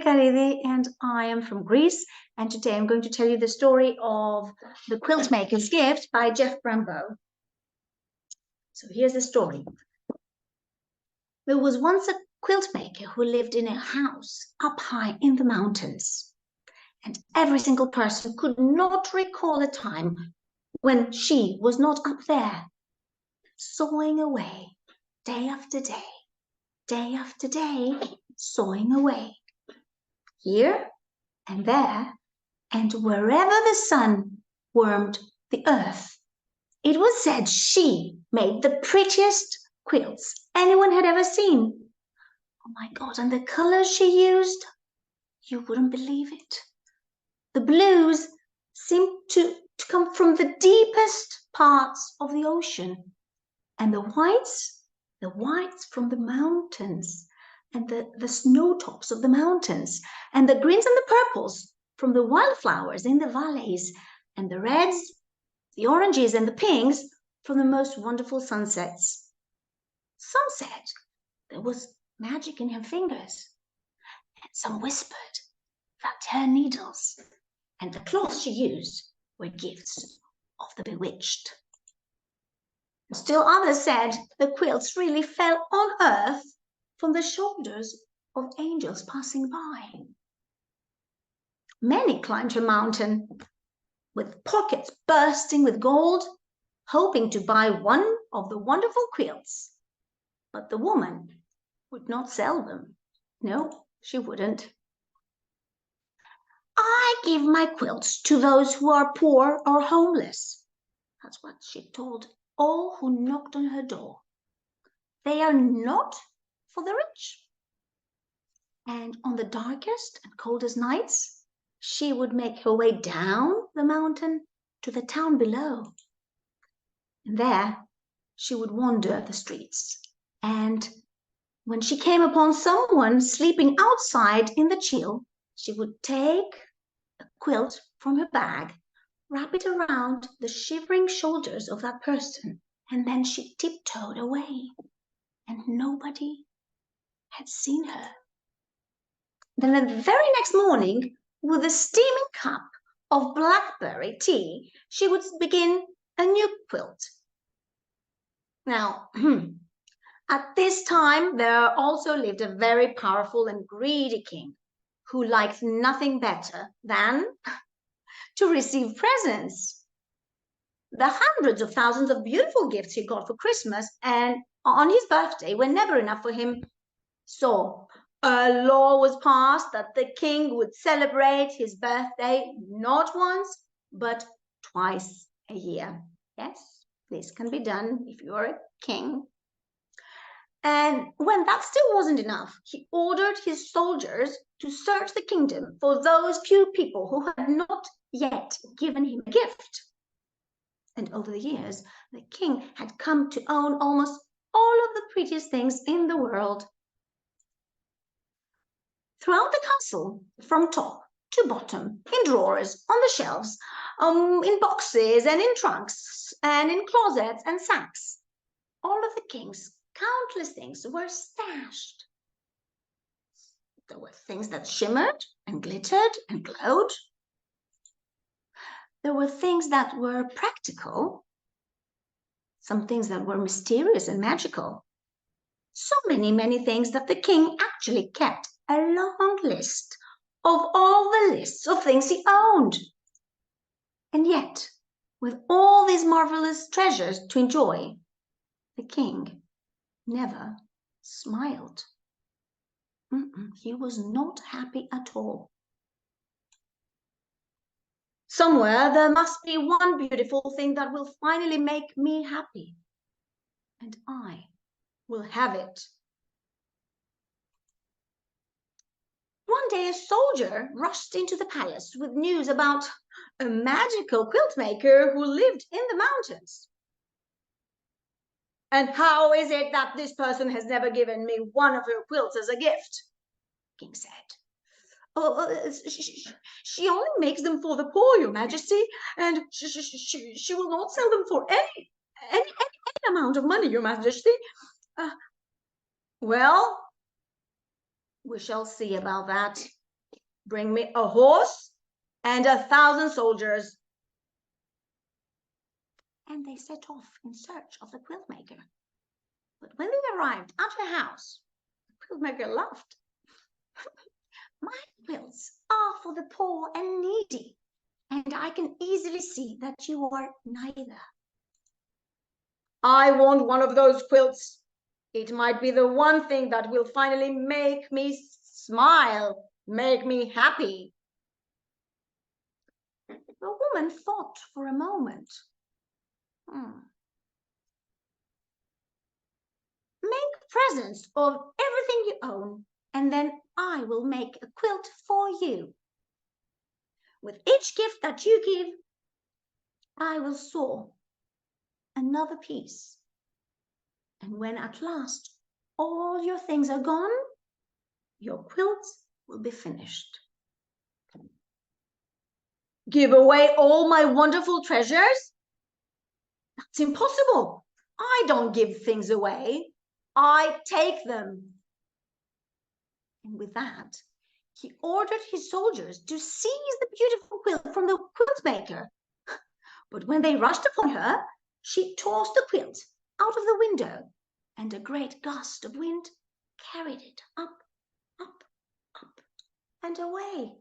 Karydi and I am from Greece, and today I'm going to tell you the story of The Quiltmaker's Gift by Jeff Brumbo. So here's the story. There was once a quilt maker who lived in a house up high in the mountains, and every single person could not recall a time when she was not up there, sawing away, day after day, sawing away. Here and there, and wherever the sun warmed the earth. It was said she made the prettiest quilts anyone had ever seen. Oh my God, and the colors she used, you wouldn't believe it. The blues seemed to come from the deepest parts of the ocean, and the whites from the mountains, and the snow tops of the mountains, and the greens and the purples from the wildflowers in the valleys, and the reds, the oranges, and the pinks from the most wonderful sunsets. Some said there was magic in her fingers, and some whispered that her needles and the cloth she used were gifts of the bewitched. Still others said the quilts really fell on earth from the shoulders of angels passing by. Many climbed her mountain with pockets bursting with gold, hoping to buy one of the wonderful quilts. But the woman would not sell them. No, she wouldn't. I give my quilts to those who are poor or homeless. That's what she told all who knocked on her door. They are not for the rich. And on the darkest and coldest nights, she would make her way down the mountain to the town below. And there she would wander the streets. And when she came upon someone sleeping outside in the chill, she would take a quilt from her bag, wrap it around the shivering shoulders of that person, and then she tiptoed away, and nobody had seen her. Then the very next morning, with a steaming cup of blackberry tea, she would begin a new quilt. Now, at this time, there also lived a very powerful and greedy king who liked nothing better than to receive presents. The hundreds of thousands of beautiful gifts he got for Christmas and on his birthday were never enough for him. So a law was passed that the king would celebrate his birthday not once, but twice a year. Yes, this can be done if you're a king. And when that still wasn't enough, he ordered his soldiers to search the kingdom for those few people who had not yet given him a gift. And over the years, the king had come to own almost all of the prettiest things in the world. Throughout the castle, from top to bottom, in drawers, on the shelves, in boxes and in trunks, and in closets and sacks, all of the king's countless things were stashed. There were things that shimmered and glittered and glowed. There were things that were practical, some things that were mysterious and magical. So many things that the king actually kept a long list of all the lists of things he owned. And yet, with all these marvelous treasures to enjoy, the king never smiled. He was not happy at all. Somewhere there must be one beautiful thing that will finally make me happy, and I will have it. One day a soldier rushed into the palace with news about a magical quilt maker who lived in the mountains. And how is it that this person has never given me one of her quilts as a gift? The king said. She only makes them for the poor, Your Majesty, and she will not sell them for any amount of money, Your Majesty. Well, we shall see about that, Bring me a horse and 1,000 soldiers. And they set off in search of the quiltmaker. But when they arrived at her house, the quiltmaker laughed. My quilts are for the poor and needy, and I can easily see that you are neither. I want one of those quilts. It might be the one thing that will finally make me smile, make me happy. The woman thought for a moment. Make presents of everything you own, and then I will make a quilt for you. With each gift that you give, I will sew another piece. And when at last all your things are gone, your quilt will be finished. Give away all my wonderful treasures? That's impossible. I don't give things away. I take them. And with that, he ordered his soldiers to seize the beautiful quilt from the quiltmaker. But when they rushed upon her, she tossed the quilt out of the window, and a great gust of wind carried it up, up, up, and away.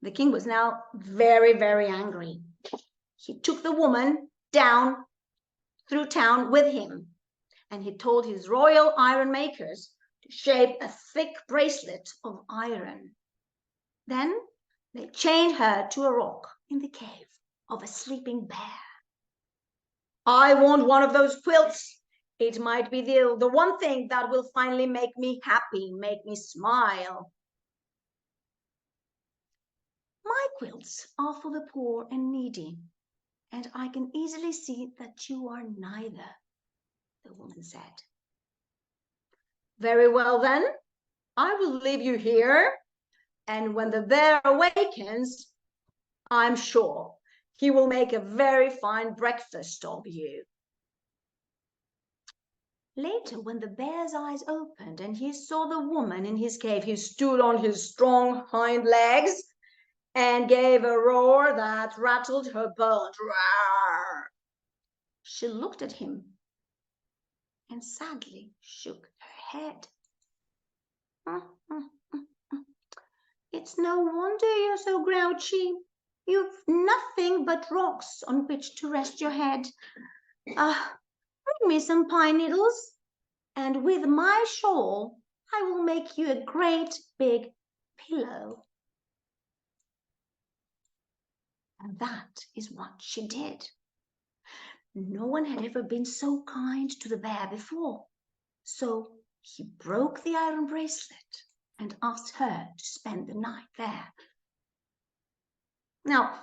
The king was now very, very angry. He took the woman down through town with him, and he told his royal iron makers to shape a thick bracelet of iron. Then they chained her to a rock in the cave of a sleeping bear. I want one of those quilts. It might be the one thing that will finally make me happy, make me smile. My quilts are for the poor and needy, and I can easily see that you are neither, the woman said. Very well then, I will leave you here, and when the bear awakens, I'm sure he will make a very fine breakfast of you. Later, when the bear's eyes opened and he saw the woman in his cave, He stood on his strong hind legs and gave a roar that rattled her bones. Roar! She looked at him and sadly shook her head. It's no wonder you're so grouchy. You've nothing but rocks on which to rest your head. Bring me some pine needles, and with my shawl I will make you a great big pillow. And that is what she did. No one had ever been so kind to the bear before. So he broke the iron bracelet and asked her to spend the night there. Now,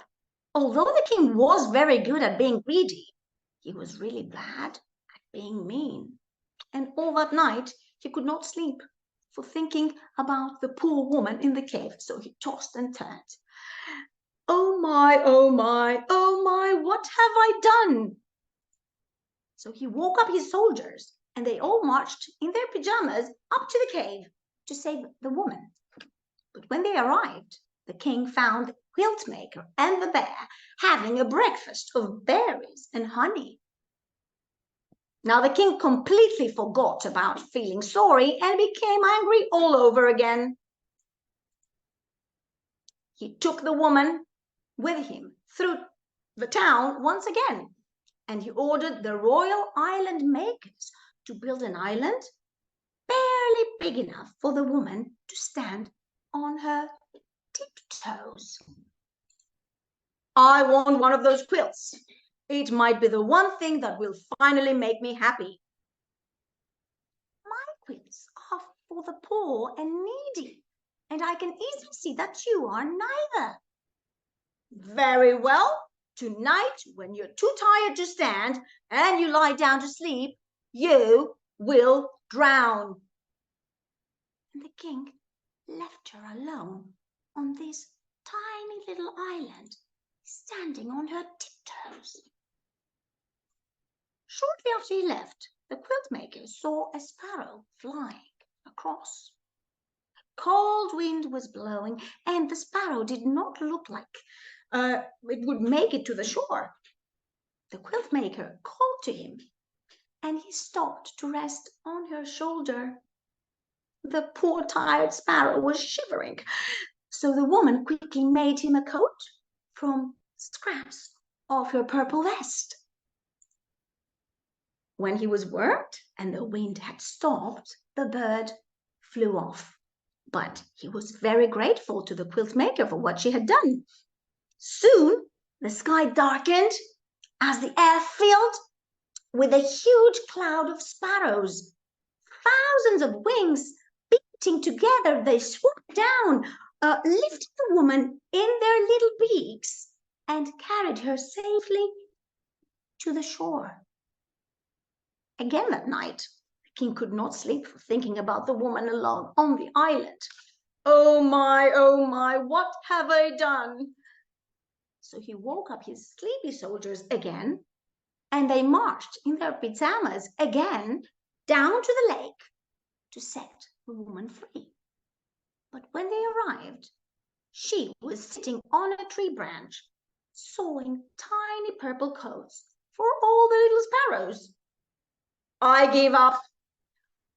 although the king was very good at being greedy, he was really bad at being mean. And all that night he could not sleep for thinking about the poor woman in the cave. So he tossed and turned. Oh my, oh my, oh my, what have I done? So he woke up his soldiers, and they all marched in their pajamas up to the cave to save the woman. But when they arrived, the king found the quiltmaker and the bear having a breakfast of berries and honey. Now the king completely forgot about feeling sorry and became angry all over again. He took the woman with him through the town once again, and he ordered the royal island makers to build an island barely big enough for the woman to stand on her tiptoes. I want one of those quilts. It might be the one thing that will finally make me happy. My quilts are for the poor and needy, and I can easily see that you are neither. Very well. Tonight, when you're too tired to stand and you lie down to sleep, you will drown. And the king left her alone on this tiny little island, standing on her tiptoes. Shortly after he left, the quiltmaker saw a sparrow flying across. Cold wind was blowing, and the sparrow did not look like it would make it to the shore. The quiltmaker called to him, and he stopped to rest on her shoulder. The poor tired sparrow was shivering, so the woman quickly made him a coat from scraps of her purple vest. When he was warmed and the wind had stopped, the bird flew off. But he was very grateful to the quiltmaker for what she had done. Soon the sky darkened as the air filled with a huge cloud of sparrows. Thousands of wings beating together, they swooped down, lifted the woman in their little beaks and carried her safely to the shore. Again that night, the king could not sleep for thinking about the woman alone on the island. Oh my, what have I done? So he woke up his sleepy soldiers again, and they marched in their pajamas again down to the lake to set the woman free. But when they arrived, she was sitting on a tree branch, sewing tiny purple coats for all the little sparrows. I give up.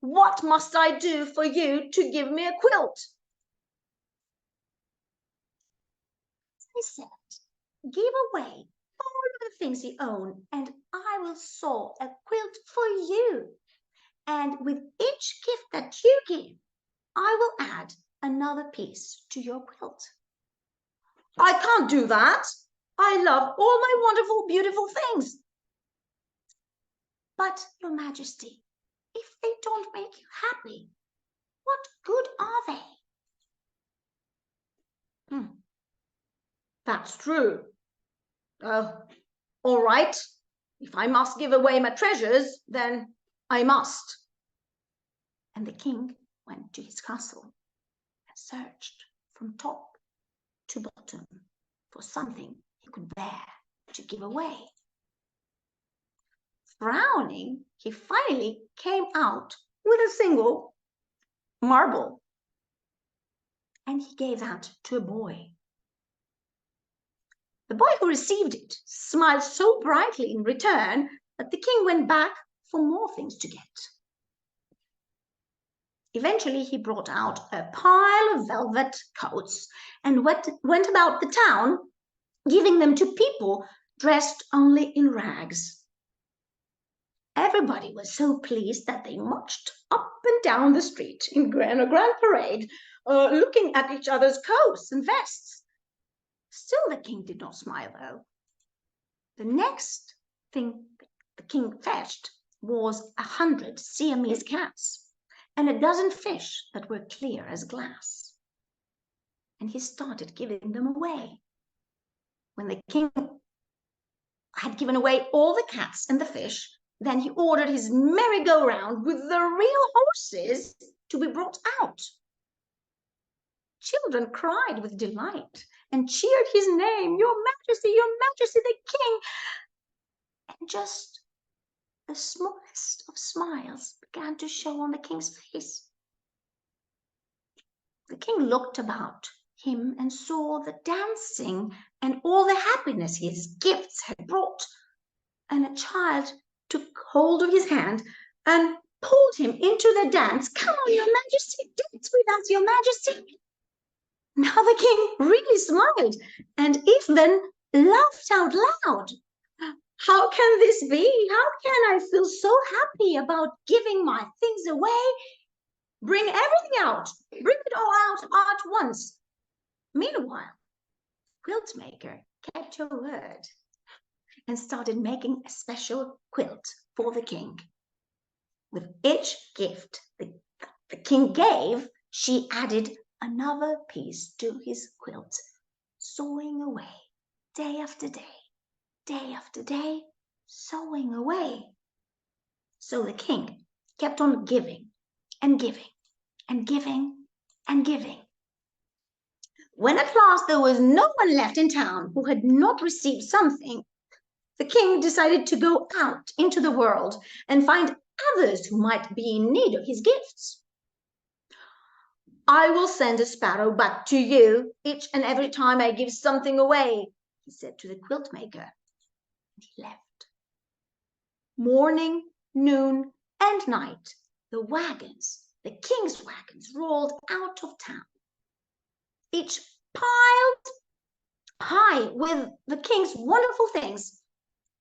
What must I do for you to give me a quilt? I said, give away all of the things you own, and I will sew a quilt for you. And with each gift that you give, I will add another piece to your quilt. I can't do that. I love all my wonderful, beautiful things. But, Your Majesty, if they don't make you happy, what good are they? That's true. All right. If I must give away my treasures, then I must. And the king went to his castle and searched from top to bottom for something he could bear to give away. Frowning, he finally came out with a single marble, and he gave that to a boy. The boy who received it smiled so brightly in return that the king went back for more things to get. Eventually, he brought out a pile of velvet coats and went about the town giving them to people dressed only in rags. Everybody was so pleased that they marched up and down the street in a grand parade, looking at each other's coats and vests. Still, the king did not smile, though. The next thing the king fetched was 100 Siamese cats and a dozen fish that were clear as glass. And he started giving them away. When the king had given away all the cats and the fish, then he ordered his merry-go-round with the real horses to be brought out. Children cried with delight and cheered his name, Your Majesty, the king. And just the smallest of smiles began to show on the king's face. The king looked about him and saw the dancing and all the happiness his gifts had brought. And a child took hold of his hand and pulled him into the dance. Come on, Your Majesty, dance with us, Your Majesty. Now the king really smiled and even laughed out loud. How can this be? How can I feel so happy about giving my things away? Bring everything out. Bring it all out at once. Meanwhile, quiltmaker kept her word and started making a special quilt for the king. With each gift the king gave, she added another piece to his quilt, sewing away day after day after day, sewing away. So the king kept on giving and giving and giving and giving. When at last there was no one left in town who had not received something, the king decided to go out into the world and find others who might be in need of his gifts. I will send a sparrow back to you each and every time I give something away, he said to the quiltmaker. And he left. Morning, noon, and night, the wagons, the king's wagons, rolled out of town, each piled high with the king's wonderful things.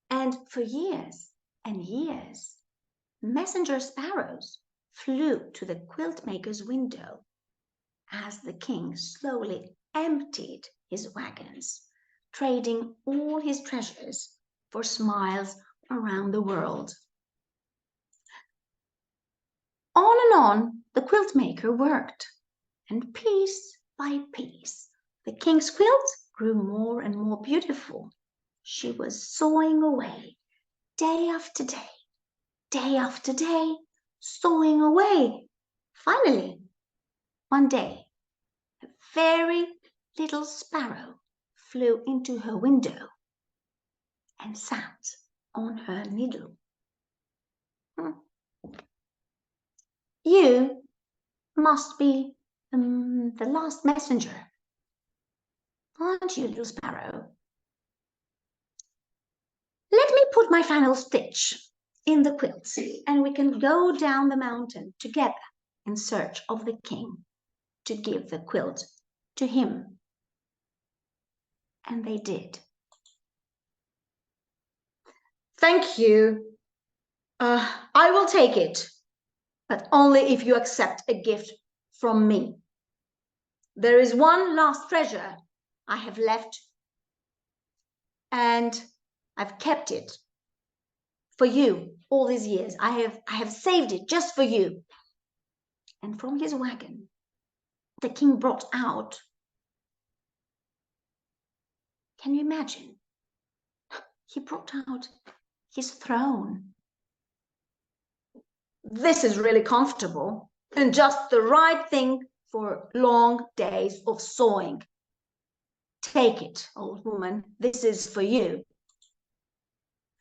And for years and years, messenger sparrows flew to the quiltmaker's window as the king slowly emptied his wagons, trading all his treasures for smiles around the world. On and on the quiltmaker worked, and piece by piece, the king's quilt grew more and more beautiful. She was sewing away, day after day, day after day, sewing away. Finally, one day, a very little sparrow flew into her window and sat on her needle. You must be the last messenger, aren't you, little sparrow? Let me put my final stitch in the quilt, and we can go down the mountain together in search of the king to give the quilt to him. And they did. Thank you. I will take it, but only if you accept a gift from me. There is one last treasure I have left, and I've kept it for you all these years. I have saved it just for you. And from his wagon, the king brought out, can you imagine? He brought out his throne. This is really comfortable and just the right thing for long days of sewing. Take it, old woman, this is for you.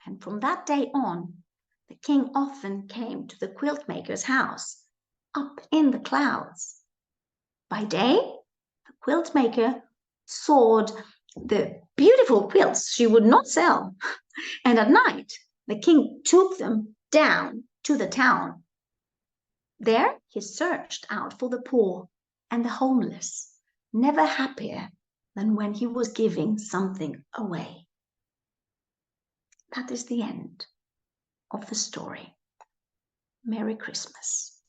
And from that day on, the king often came to the quiltmaker's house, up in the clouds. By day, the quiltmaker sewed the beautiful quilts she would not sell. And at night, the king took them down to the town. There he searched out for the poor and the homeless, never happier than when he was giving something away. That is the end of the story. Merry Christmas.